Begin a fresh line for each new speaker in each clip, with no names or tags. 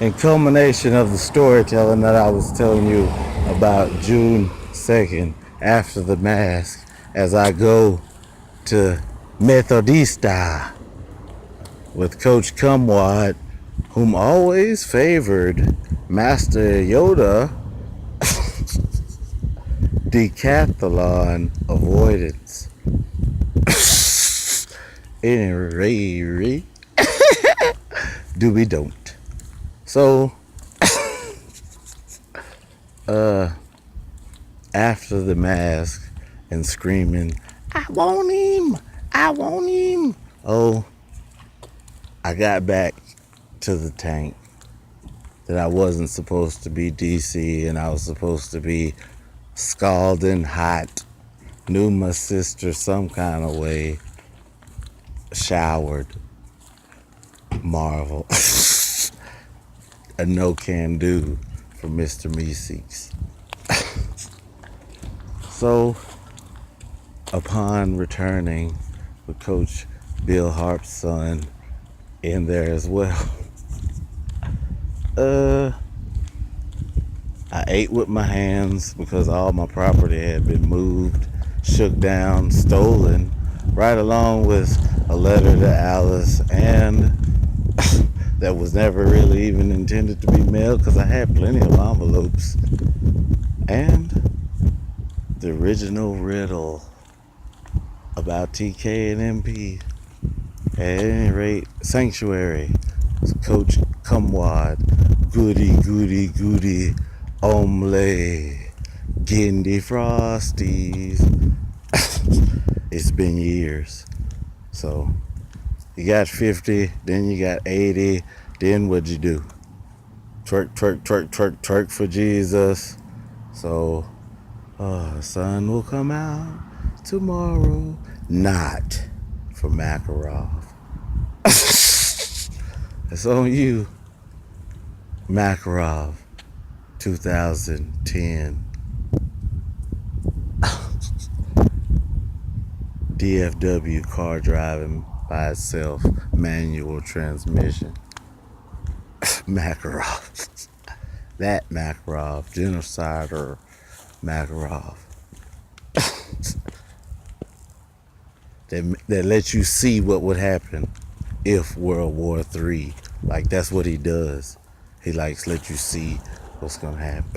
in culmination of the storytelling that I was telling you about June 2nd after the mask, as I go to Methodista with Coach Cumwad, whom always favored Master Yoda decathlon avoidance. Any do we don't. So after the mask and screaming, I want him, I want him. Oh, I got back to the tank that I wasn't supposed to be DC and I was supposed to be scalding hot. Knew my sister some kind of way. Showered. Marvel. A no can do for Mr. Meeseeks. So, upon returning with Coach Bill Harp's son in there as well, I ate with my hands because all my property had been moved, shook down, stolen, right along with a letter to Alice, and that was never really even intended to be mailed because I had plenty of envelopes, and the original riddle about TK and MP. At any rate, Sanctuary, Coach Cumwad, goody, goody, goody, omelette, Gindy Frosties. It's been years. So, you got 50, then you got 80, then what'd you do? Twerk, twerk, twerk, twerk, twerk for Jesus. So, the sun will come out tomorrow. Not for Makarov. It's on you, Makarov, 2010. DFW car driving by itself, manual transmission. Makarov. That Makarov, genocider Makarov. that lets you see what would happen if World War III. Like, that's what he does. He likes let you see what's gonna happen.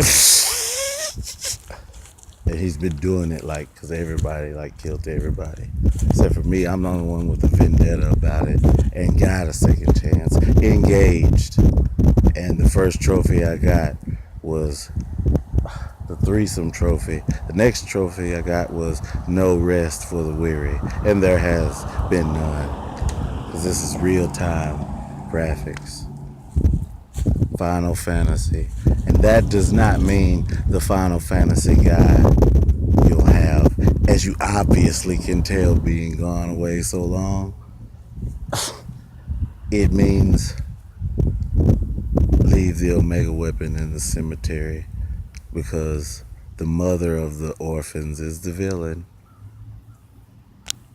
And he's been doing it like because everybody like killed everybody except for me. I'm the only one with a vendetta about it and got a second chance. Engaged. And the first trophy I got was the threesome trophy. The next trophy I got was no rest for the weary, and there has been none because this is real-time graphics. Final Fantasy, and that does not mean the Final Fantasy guy you'll have, as you obviously can tell being gone away so long. It means leave the Omega weapon in the cemetery because the mother of the orphans is the villain.